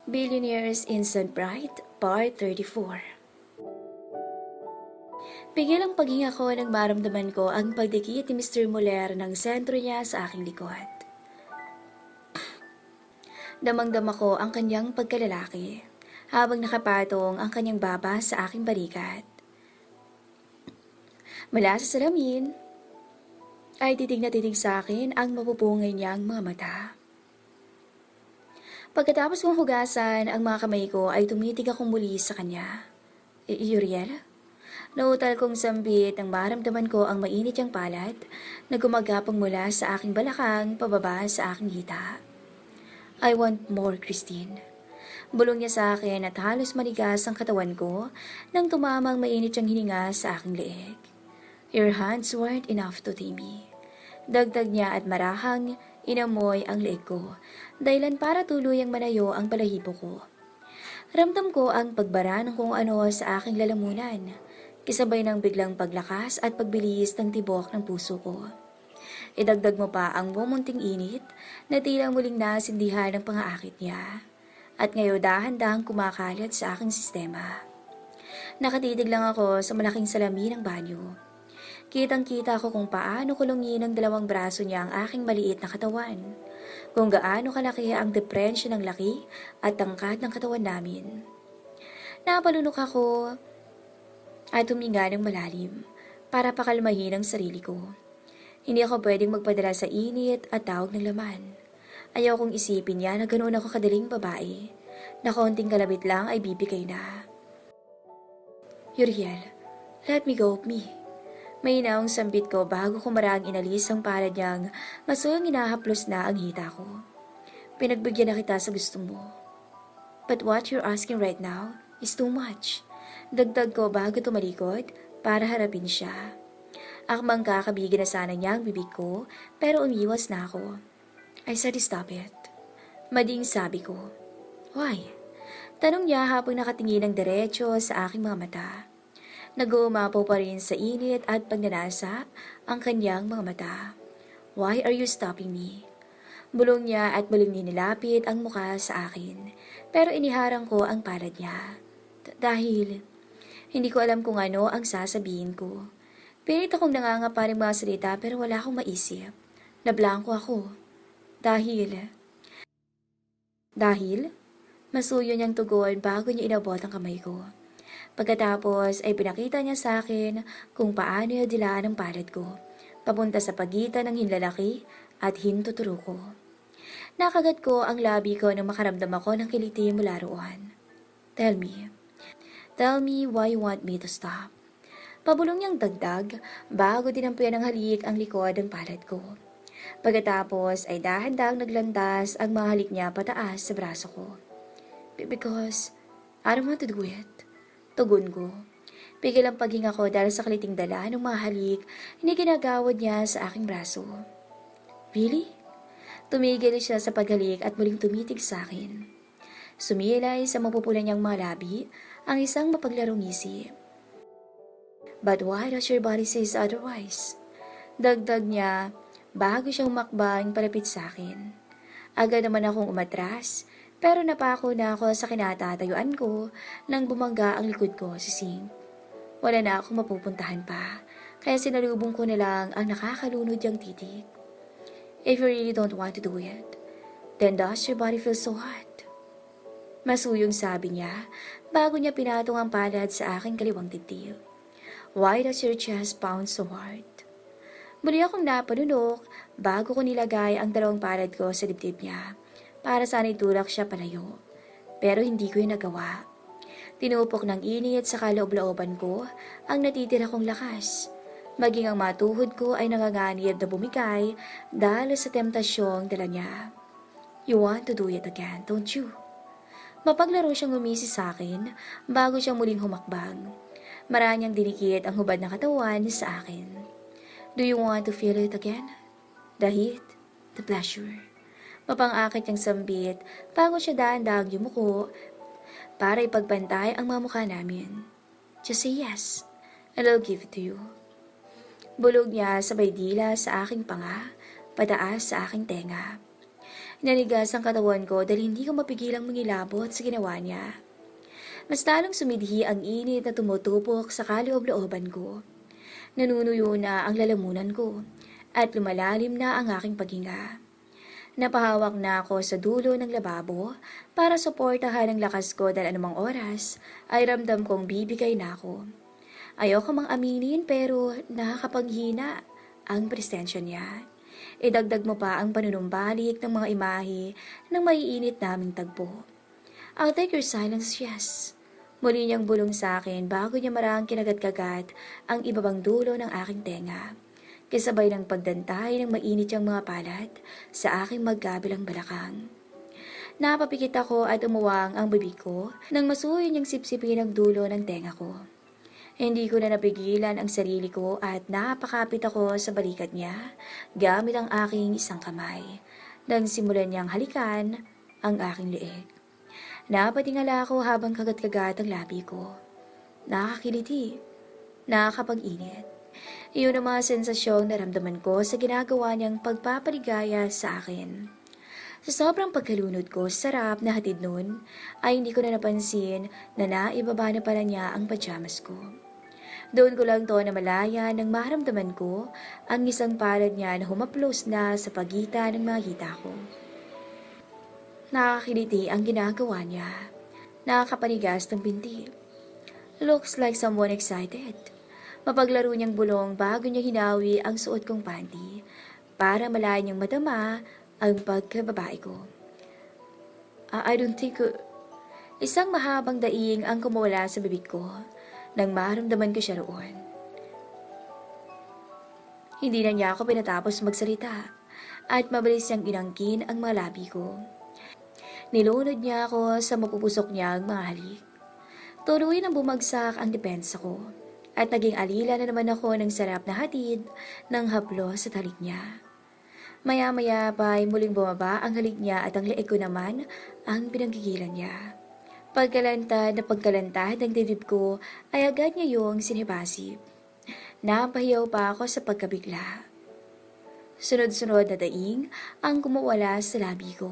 Billionaires Instant Bright, Part 34. Bigil ang paghinga ko nang maramdaman ko ang pagdikit ni Mr. Muller ng sentro niya sa aking likod. Damang-dama ko ang kanyang pagkalalaki, habang nakapatong ang kanyang baba sa aking balikat. Mula sa salamin, ay titig na titig sa akin ang mapupungay niyang mga mata. Pagkatapos kong hugasan ang mga kamay ko ay tumitig akong muli sa kanya. Uriel? Nautal kong sambit nang maramdaman ko ang mainit niyang palad na gumagapang mula sa aking balakang pababa sa aking hita. I want more, Christine. Bulong niya sa akin at halos manigas ang katawan ko nang tumamang mainit niyang hininga sa aking leeg. Your hands weren't enough to tame me. Dagdag niya at marahang inamoy ang leeg ko, dahilan para tuluyang manayo ang balahibo ko. Ramdam ko ang pagbara ng kung ano sa aking lalamunan, kisabay ng biglang paglakas at pagbilis ng tibok ng puso ko. Idagdag mo pa ang mumunting init na tila muling nasindihan ng pangaakit niya, at ngayon dahan-dahang kumakalat sa aking sistema. Nakatitig lang ako sa malaking salamin ng banyo. Kitang-kita ko kung paano kulungin ng dalawang braso niya ang aking maliit na katawan, kung gaano kalaki ang deprensya ng laki at tangkad ng katawan namin. Napalunok ako at huminga ng malalim para pakalmahin ang sarili ko. Hindi ako pwedeng magpadala sa init at tawag ng laman. Ayaw kong isipin niya na ganoon ako kadaling babae, na konting kalabit lang ay bibigay na. Uriel, let me go of me. May inaong sambit ko bago ko maraang inalis ang palad niyang masuyang inahaplos na ang hita ko. Pinagbigyan na kita sa gusto mo. But what you're asking right now is too much. Dagdag ko bago tumalikod para harapin siya. Akmang kakabigin na sana niya ang bibig ko pero umiwas na ako. I said stop it. Mading sabi ko. Why? Tanong niya habang nakatingin ng diretso sa aking mga mata. Nag-uumapaw pa rin sa init at pagnanasa ang kanyang mga mata. Why are you stopping me? Bulong niya at muling ninilapit ang mukha sa akin, pero iniharang ko ang palad niya. Dahil hindi ko alam kung ano ang sasabihin ko. Pilit akong nangangapa ng mga salita pero wala akong maisip. Nablangko ako. Dahil, masuyo niyang tugon bago niya inabot ang kamay ko. Pagkatapos ay pinakita niya sa akin kung paano niya dilaan ang palad ko, papunta sa pagitan ng hinlalaki at hintuturo ko. Nakagat ko ang labi ko nang makaramdam ako ng kiliti mula roon. Tell me why you want me to stop. Pabulong niyang dagdag bago dinampuyan ng halik ang likod ng palad ko. Pagkatapos ay dahan-dahang naglandas ang mga halik niya pataas sa braso ko. Because I don't want to do it. Tugon ko. Pigil ang paghinga ko dahil sa kaliting dala ng mga halik na ginagawad niya sa aking braso. Really? Tumigil siya sa paghalik at muling tumitig sa akin. Sumilay sa mapupulan niyang mga labi ang isang mapaglarong isip. But why does your body says otherwise? Dagdag niya bago siya humakbang palapit sa akin. Agad naman akong umatras, pero napako na ako sa kinatatayuan ko nang bumangga ang likod ko sa sink. Wala na akong mapupuntahan pa, kaya sinalubong ko na lang ang nakakalunod niyang titig. If you really don't want to do it, then does your body feel so hot? Masuyong sabi niya bago niya pinatong ang palad sa aking kaliwang dibdib. Why does your chest pound so hard? Muli akong napanunok bago ko nilagay ang dalawang palad ko sa dibdib niya para sana itulak siya palayo. Pero hindi ko yung nagawa. Tinupok ng init sa kaloob-looban ko ang natitira kong lakas. Maging ang matuhod ko ay nanganganib na bumigay dahil sa temptasyong dala niya. You want to do it again, don't you? Mapaglaro siyang umisi sa akin bago siyang muling humakbang. Maranyang dinikit ang hubad na katawan sa akin. Do you want to feel it again? The heat, the pleasure. Mapang-akit niyang sambit bago siya dahan-dahang yumuko para ipagbantay ang mga mukha namin. Just say yes, and I'll give it to you. Bulog niya sabay dila sa aking panga, pataas sa aking tenga. Nanigas ang katawan ko dahil hindi ko mapigilang mangilabot sa ginawa niya. Mas lalong sumidhi ang init na tumutupok sa kaloob-looban ko. Nanunuyo na ang lalamunan ko at lumalalim na ang aking paghinga. Napahawak na ako sa dulo ng lababo para suportahan ang lakas ko dahil anumang oras ay ramdam kong bibigay na ako. Ayoko mang aminin pero nakakapanghina ang presensya niya. Idagdag mo pa ang panunumbalik ng mga imahe ng maiinit naming tagpo. I'll take your silence, yes. Muli niyang bulong sa akin bago niya marang kinagat-kagat ang ibabang dulo ng aking tenga. Kasabay ng pagdantay ng mainit niyang mga palat sa aking magkabilang balakang. Napapikit ako at umuwang ang bibig ko nang masuyo niyang sipsipin ang dulo ng tenga ko. Hindi ko na napigilan ang sarili ko at napakapit ako sa balikat niya gamit ang aking isang kamay. Nang simulan niyang halikan ang aking leeg. Napatingala ako habang kagat-kagat ang labi ko. Nakakiliti, nakakapag-init. Iyon ang mga sensasyong naramdaman ko sa ginagawa niyang pagpapaligaya sa akin. Sa sobrang pagkalunod ko sa sarap na hatid nun, ay hindi ko na napansin na naibaba na pala niya ang pajamas ko. Doon ko lang to na malaya nang maramdaman ko ang isang palad niya na humaplos na sa pagitan ng mga hita ko. Nakakiliti ang ginagawa niya. Nakakapanigas ng binti. Looks like someone excited. Mapaglaro niyang bulong bago niya hinawi ang suot kong panty para malaya niyang madama ang pagkababae ko. I don't think... Isang mahabang daing ang kumawala sa bibig ko nang maramdaman ko siya roon. Hindi na niya ako pinatapos magsalita at mabilis niyang inangkin ang mga labi ko. Nilunod niya ako sa mapupusok niyang mga halik. Tuloy nang bumagsak ang depensa ko at naging alila na naman ako ng sarap na hatid ng haplo sa talik niya. Maya-maya pa ay muling bumaba ang halik niya at ang leeg ko naman ang pinanggigilan niya. Pagkalantad ng dibdib ko ay agad niya yung sinibasip. Napahiyaw pa ako sa pagkabigla. Sunod-sunod na daing ang kumawala sa labi ko.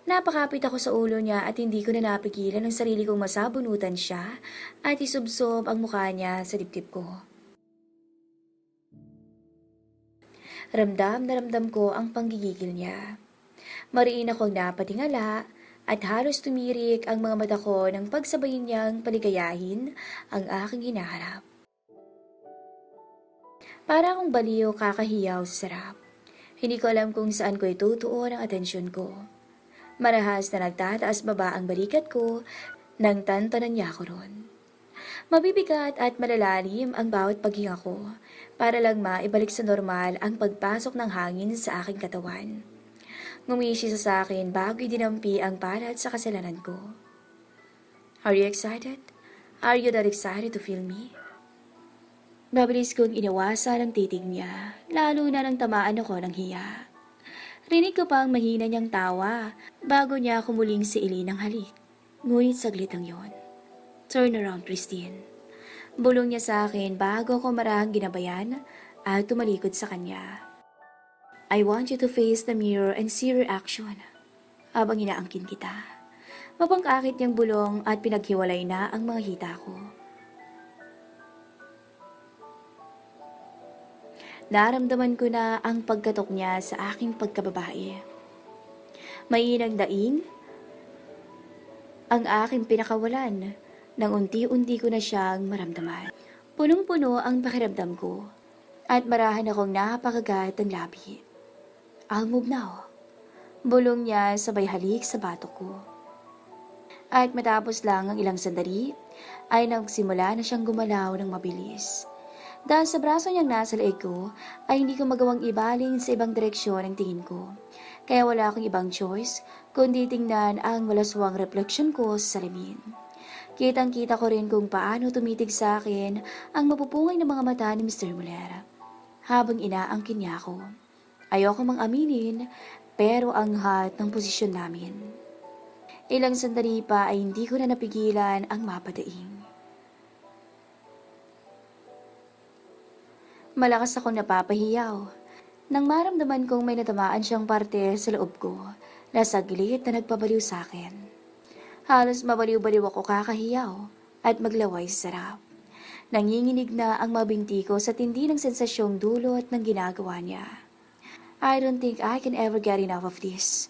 Napakapit ako sa ulo niya at hindi ko na napigilan ang sarili kong masabunutan siya at isubsob ang mukha niya sa dibdib ko. Ramdam na ramdam ko ang panggigigil niya. Mariin akong napatingala at halos tumirik ang mga mata ko nang pagsabayin niyang paligayahin ang aking hinaharap. Para akong baliw kakahiyaw sa sarap. Hindi ko alam kung saan ko itutuon ang atensyon ko. Marahas na nagtataas baba ang balikat ko nang tantanan niya ako ron. Mabibigat at malalalim ang bawat paghinga ko para lang maibalik sa normal ang pagpasok ng hangin sa aking katawan. Ngumisi sa akin bago dinampi ang palat sa kasalanan ko. Are you excited? Are you that excited to feel me? Mabilis kong inawasan ang titig niya, lalo na nang tamaan ako ng hiya. Rinig ko pa ang mahina niyang tawa bago niya kumuling si Eli ng halik. Ngunit saglit lang yon. Turn around, Christine. Bulong niya sa akin bago ko marahang ginabayan at tumalikod sa kanya. I want you to face the mirror and see your action. Habang inaangkin kita. Mapangkakit niyang bulong at pinaghiwalay na ang mga hita ko. Naramdaman ko na ang pagkatok niya sa aking pagkababae. Mainang daing ang aking pinakawalan nang unti-unti ko na siyang maramdaman. Punong-puno ang pakiramdam ko at marahan akong napakagat ng labi. I'll move now. Bulong niya sabay halik sa batok ko. At matapos lang ang ilang sandali ay nagsimula na siyang gumalaw ng mabilis. Dahil sa braso niyang nasa leeg ko, ay hindi ko magawang ibaling sa ibang direksyon ang tingin ko. Kaya wala akong ibang choice, kundi tingnan ang malaswang refleksyon ko sa salamin. Kitang-kita ko rin kung paano tumitig sa akin ang mapupungay ng mga mata ni Mr. Muller. Habang inaangkin niya ako. Ayoko mang aminin, pero angat ng posisyon namin. Ilang sandali pa ay hindi ko na napigilan ang mapadaing. Malakas akong napapahiyaw. Nang maramdaman kong may natamaan siyang parte sa loob ko, nasaglit na nagpabaliw sa akin. Halos mabaliw-baliw ako kakahiyaw at maglaway sa sarap. Nanginginig na ang mabinti ko sa tindi ng sensasyong dulot ng ginagawa niya. I don't think I can ever get enough of this.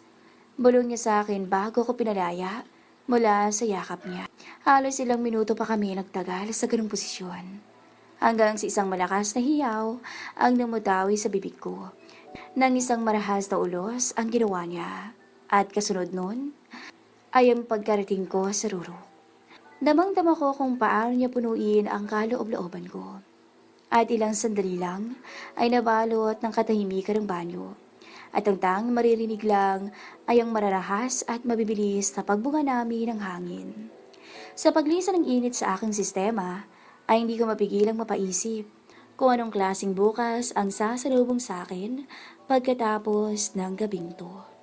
Bulong niya sa akin bago ko pinalaya mula sa yakap niya. Halos ilang minuto pa kami nagtagal sa ganung posisyon. Hanggang sa isang malakas na hiyaw ang namutawi sa bibig ko. Nang isang marahas na ulos ang ginawa niya. At kasunod nun ay ang pagkarating ko sa rurok. Damang-dama ko kung paano niya punuin ang kaloob-looban ko. At ilang sandali lang ay nabalot ng katahimikan ng banyo. At ang tanging maririnig lang ay ang mararahas at mabibilis na pagbunga namin ng hangin. Sa paglisan ng init sa aking sistema, ay hindi ko mapigilang mapaisip kung anong klaseng bukas ang sasalubong sa akin pagkatapos ng gabing to.